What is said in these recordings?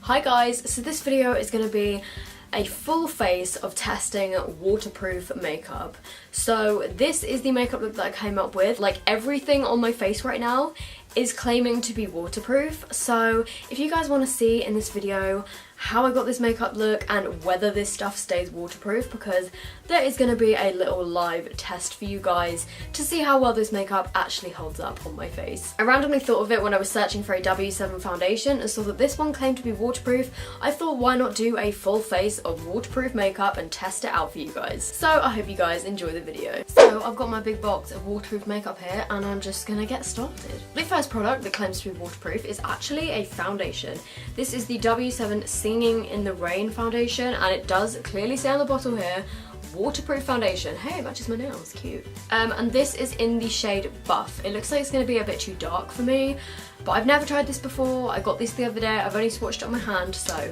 Hi guys, so this video is going to be a full face of testing waterproof makeup. So this is the makeup look that I came up with. Like everything on my face right now is claiming to be waterproof. So if you guys want to see in this video how I got this makeup look and whether this stuff stays waterproof, because there is going to be a little live test for you guys to see how well this makeup actually holds up on my face. I randomly thought of it when I was searching for a W7 foundation and saw that this one claimed to be waterproof. I thought, why not do a full face of waterproof makeup and test it out for you guys. So I hope you guys enjoy the video. So I've got my big box of waterproof makeup here and I'm just gonna get started. The first product that claims to be waterproof is actually a foundation. This is the W7 Singing in the Rain foundation, and it does clearly say on the bottle here, waterproof foundation. Hey, it matches my nails, cute. And this is in the shade Buff. It looks like it's going to be a bit too dark for me, but I've never tried this before. I got this the other day, I've only swatched it on my hand, so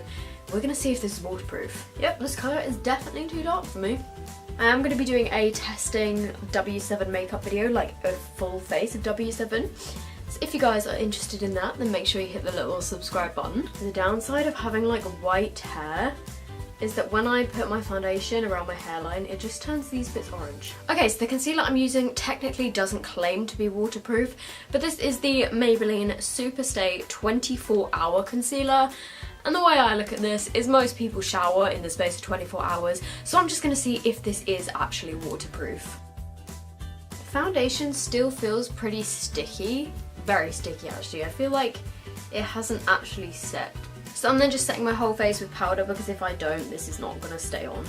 we're going to see if this is waterproof. Yep, this colour is definitely too dark for me. I am going to be doing a testing W7 makeup video, like a full face of W7. So if you guys are interested in that, then make sure you hit the little subscribe button. The downside of having like white hair is that when I put my foundation around my hairline, it just turns these bits orange. Okay, so the concealer I'm using technically doesn't claim to be waterproof, but this is the Maybelline Superstay 24-hour concealer. And the way I look at this is most people shower in the space of 24 hours, so I'm just gonna see if this is actually waterproof. The foundation still feels pretty sticky. Very sticky actually. I feel like it hasn't actually set. So I'm then just setting my whole face with powder, because if I don't, this is not gonna stay on.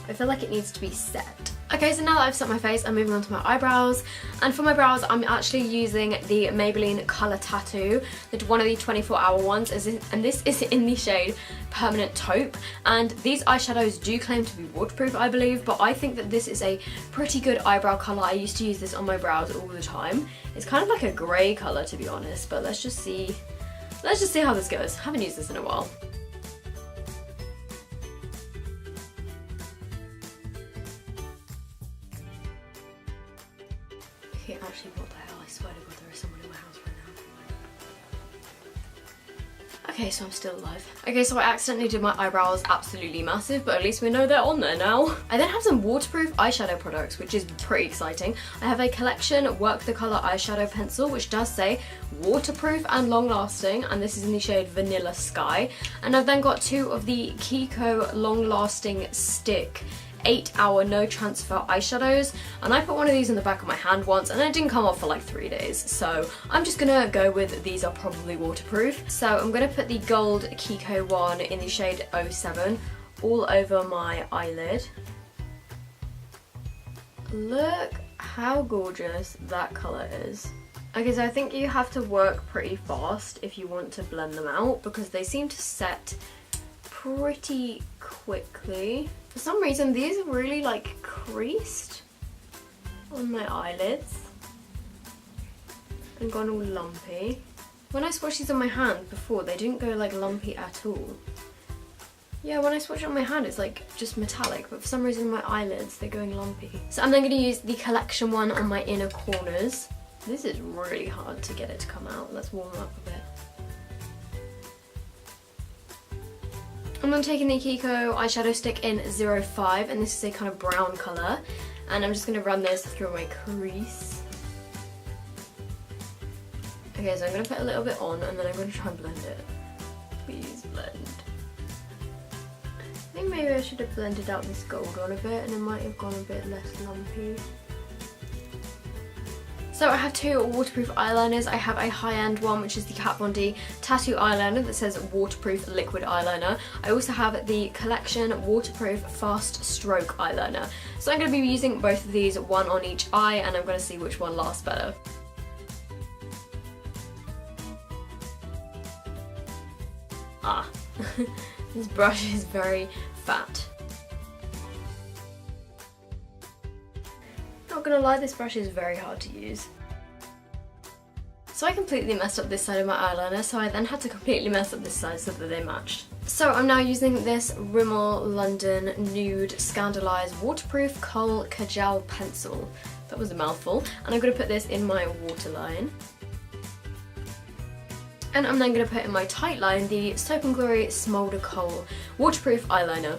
I feel like it needs to be set. Okay, so now that I've set my face, I'm moving on to my eyebrows. And for my brows, I'm actually using the Maybelline Colour Tattoo, one of the 24-hour ones, and this is in the shade Permanent Taupe. And these eyeshadows do claim to be waterproof, I believe, but I think that this is a pretty good eyebrow colour. I used to use this on my brows all the time. It's kind of like a grey colour, to be honest, but let's just see how this goes. I haven't used this in a while. Okay, actually, what the hell? I swear to God, there is someone in my house right now. Okay, so I'm still alive. Okay, so I accidentally did my eyebrows absolutely massive, but at least we know they're on there now. I then have some waterproof eyeshadow products, which is pretty exciting. I have a collection Work the Colour eyeshadow pencil, which does say waterproof and long lasting, and this is in the shade Vanilla Sky. And I've then got two of the Kiko long lasting stick 8-hour no transfer eyeshadows, and I put one of these in the back of my hand once and it didn't come off for like 3 days, so I'm just gonna go with these are probably waterproof. So I'm gonna put the gold Kiko one in the shade 07 all over my eyelid. Look how gorgeous that colour is. Okay, so I think you have to work pretty fast if you want to blend them out, because they seem to set pretty quickly. For some reason, these are really like creased on my eyelids and gone all lumpy. When I swatched these on my hand before, they didn't go like lumpy at all. Yeah, when I swatch it on my hand, it's like just metallic, but for some reason my eyelids, they're going lumpy. So I'm then going to use the collection one on my inner corners. This is really hard to get it to come out. Let's warm up a bit. I'm taking the Kiko eyeshadow stick in 05, and this is a kind of brown colour, and I'm just going to run this through my crease. Okay, so I'm going to put a little bit on and then I'm going to try and blend it. Please blend. I think maybe I should have blended out this gold on a bit and it might have gone a bit less lumpy. So I have two waterproof eyeliners. I have a high-end one, which is the Kat Von D tattoo eyeliner that says waterproof liquid eyeliner. I also have the collection waterproof fast stroke eyeliner. So I'm going to be using both of these, one on each eye, and I'm going to see which one lasts better. Ah, this brush is very fat. Not gonna lie, this brush is very hard to use. So I completely messed up this side of my eyeliner, so I then had to completely mess up this side so that they matched. So I'm now using this Rimmel London Nude Scandalised Waterproof Kohl Kajal Pencil. That was a mouthful. And I'm going to put this in my waterline. And I'm then going to put in my tight line the Soap & Glory Smolder Kohl waterproof eyeliner.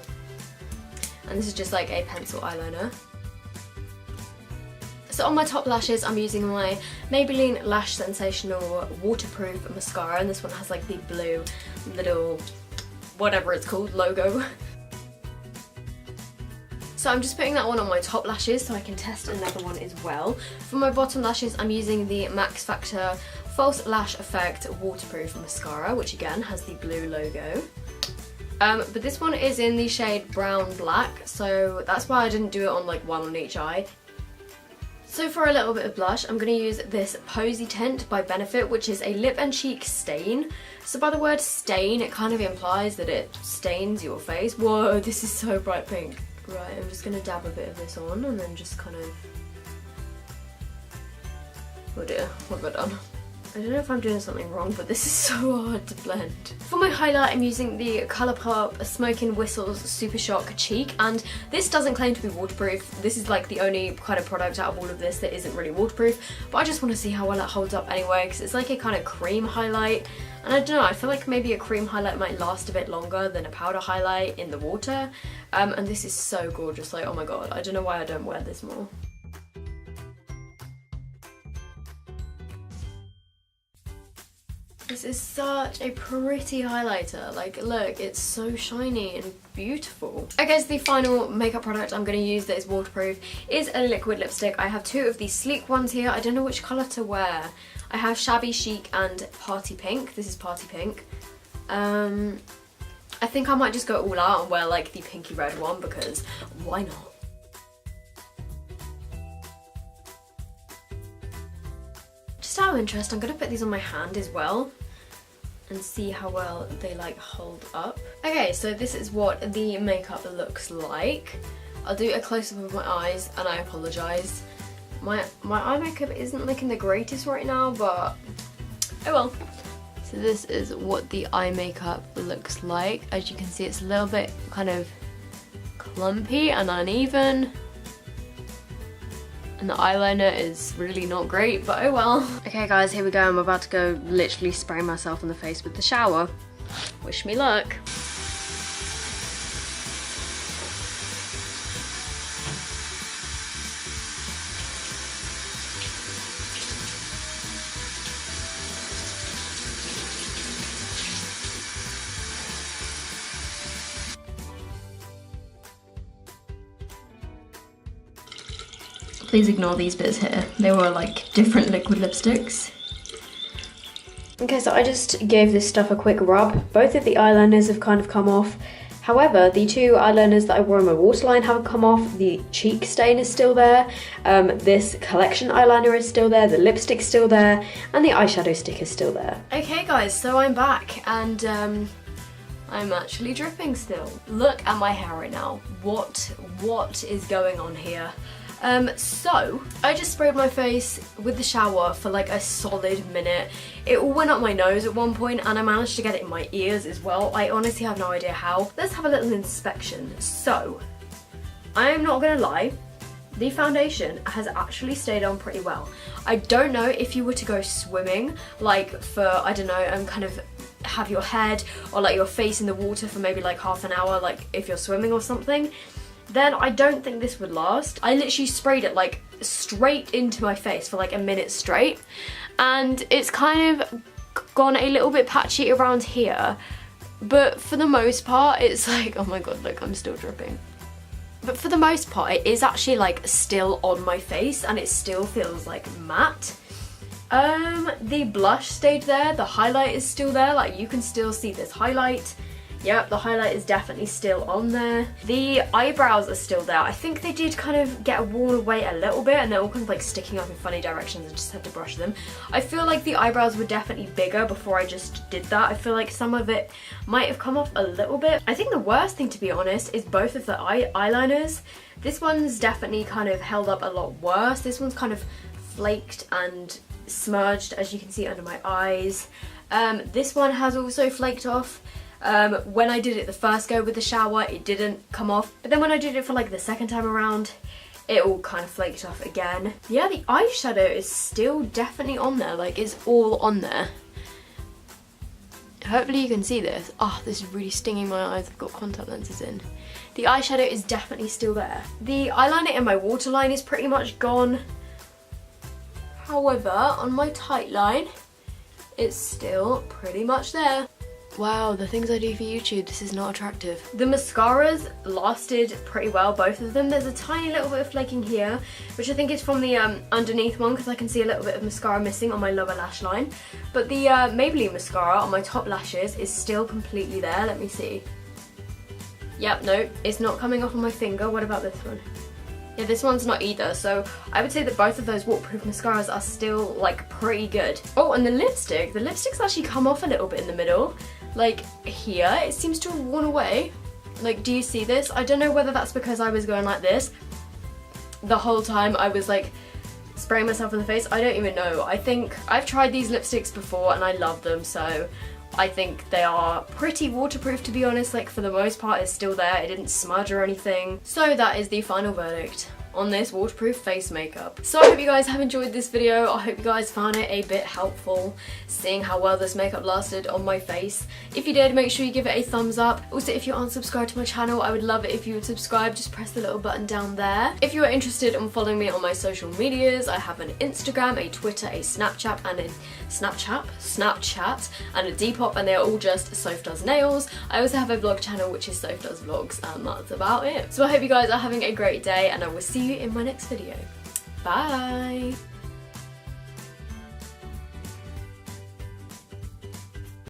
And this is just like a pencil eyeliner. So on my top lashes, I'm using my Maybelline Lash Sensational waterproof mascara, and this one has like the blue little, whatever it's called, logo. So I'm just putting that one on my top lashes so I can test another one as well. For my bottom lashes, I'm using the Max Factor False Lash Effect waterproof mascara, which again has the blue logo. But this one is in the shade Brown Black, so that's why I didn't do it on like one on each eye. So for a little bit of blush, I'm going to use this Posy Tint by Benefit, which is a lip and cheek stain. So by the word stain, it kind of implies that it stains your face. Whoa, this is so bright pink. Right, I'm just going to dab a bit of this on and then just kind of... Oh dear, what have I done? I don't know if I'm doing something wrong, but this is so hard to blend. For my highlight, I'm using the Colourpop Smokin' Whistles Super Shock Cheek, and this doesn't claim to be waterproof. This is like the only kind of product out of all of this that isn't really waterproof, but I just want to see how well it holds up anyway, because it's like a kind of cream highlight, and I don't know, I feel like maybe a cream highlight might last a bit longer than a powder highlight in the water, and this is so gorgeous, like oh my god, I don't know why I don't wear this more. This is such a pretty highlighter, like look, it's so shiny and beautiful. Okay, so the final makeup product I'm going to use that is waterproof is a liquid lipstick. I have two of these sleek ones here, I don't know which colour to wear. I have Shabby Chic and Party Pink, this is Party Pink. I think I might just go all out and wear like the pinky red one because why not? Just out of interest, I'm going to put these on my hand as well and see how well they like hold up. Okay, so this is what the makeup looks like. I'll do a close-up of my eyes and I apologise. My eye makeup isn't looking the greatest right now, but oh well. So this is what the eye makeup looks like. As you can see, it's a little bit kind of clumpy and uneven. And the eyeliner is really not great, but oh well. Okay guys, here we go. I'm about to go literally spray myself in the face with the shower. Wish me luck. Please ignore these bits here. They were like different liquid lipsticks. Okay, so I just gave this stuff a quick rub. Both of the eyeliners have kind of come off. However, the two eyeliners that I wore in my waterline haven't come off. The cheek stain is still there. This collection eyeliner is still there. The lipstick's still there. And the eyeshadow stick is still there. Okay guys, so I'm back and I'm actually dripping still. Look at my hair right now. What is going on here? So I just sprayed my face with the shower for like a solid minute. It all went up my nose at one point and I managed to get it in my ears as well. I honestly have no idea how. Let's have a little inspection. So, I'm not gonna lie, the foundation has actually stayed on pretty well. I don't know if you were to go swimming, like for, I don't know, kind of have your head or like your face in the water for maybe like half an hour, like if you're swimming or something, then I don't think this would last. I literally sprayed it like straight into my face for like a minute straight, and it's kind of gone a little bit patchy around here, but for the most part it's like, oh my god, look, I'm still dripping. But for the most part it is actually like still on my face and it still feels like matte. The blush stayed there, the highlight is still there, like you can still see this highlight. Yep, the highlight is definitely still on there. The eyebrows are still there. I think they did kind of get worn away a little bit and they're all kind of like sticking up in funny directions. I just had to brush them. I feel like the eyebrows were definitely bigger before I just did that. I feel like some of it might have come off a little bit. I think the worst thing, to be honest, is both of the eyeliners. This one's definitely kind of held up a lot worse. This one's kind of flaked and smudged, as you can see under my eyes. This one has also flaked off. When I did it the first go with the shower, it didn't come off, but then when I did it for like the second time around, it all kind of flaked off again. Yeah, the eyeshadow is still definitely on there, like it's all on there. hopefully you can see this. Oh, this is really stinging my eyes. I've got contact lenses in. The eyeshadow is definitely still there. The eyeliner in my waterline is pretty much gone. However, on my tight line, it's still pretty much there. Wow, the things I do for YouTube, this is not attractive. The mascaras lasted pretty well, both of them. There's a tiny little bit of flaking here, which I think is from the underneath one, because I can see a little bit of mascara missing on my lower lash line. But the Maybelline mascara on my top lashes is still completely there. Let me see. Yep, no, it's not coming off on my finger. What about this one? Yeah, this one's not either, so I would say that both of those waterproof mascaras are still, like, pretty good. Oh, and the lipstick's actually come off a little bit in the middle. Like, here, it seems to have worn away. Like, do you see this? I don't know whether that's because I was going like this the whole time I was, like, spraying myself in the face. I don't even know. I think I've tried these lipsticks before and I love them, so I think they are pretty waterproof, to be honest. Like, for the most part, it's still there. It didn't smudge or anything. So that is the final verdict on this waterproof face makeup. So I hope you guys have enjoyed this video. I hope you guys found it a bit helpful, seeing how well this makeup lasted on my face. If you did, make sure you give it a thumbs up. Also, if you aren't subscribed to my channel, I would love it if you would subscribe. Just press the little button down there. If you are interested in following me on my social medias, I have an Instagram, a Twitter, a Snapchat, and a Snapchat, and a Depop, and they are all just sophdoesnails. I also have a vlog channel, which is sophdoesvlogs, and that's about it. So I hope you guys are having a great day, and I will see you in my next video. Bye!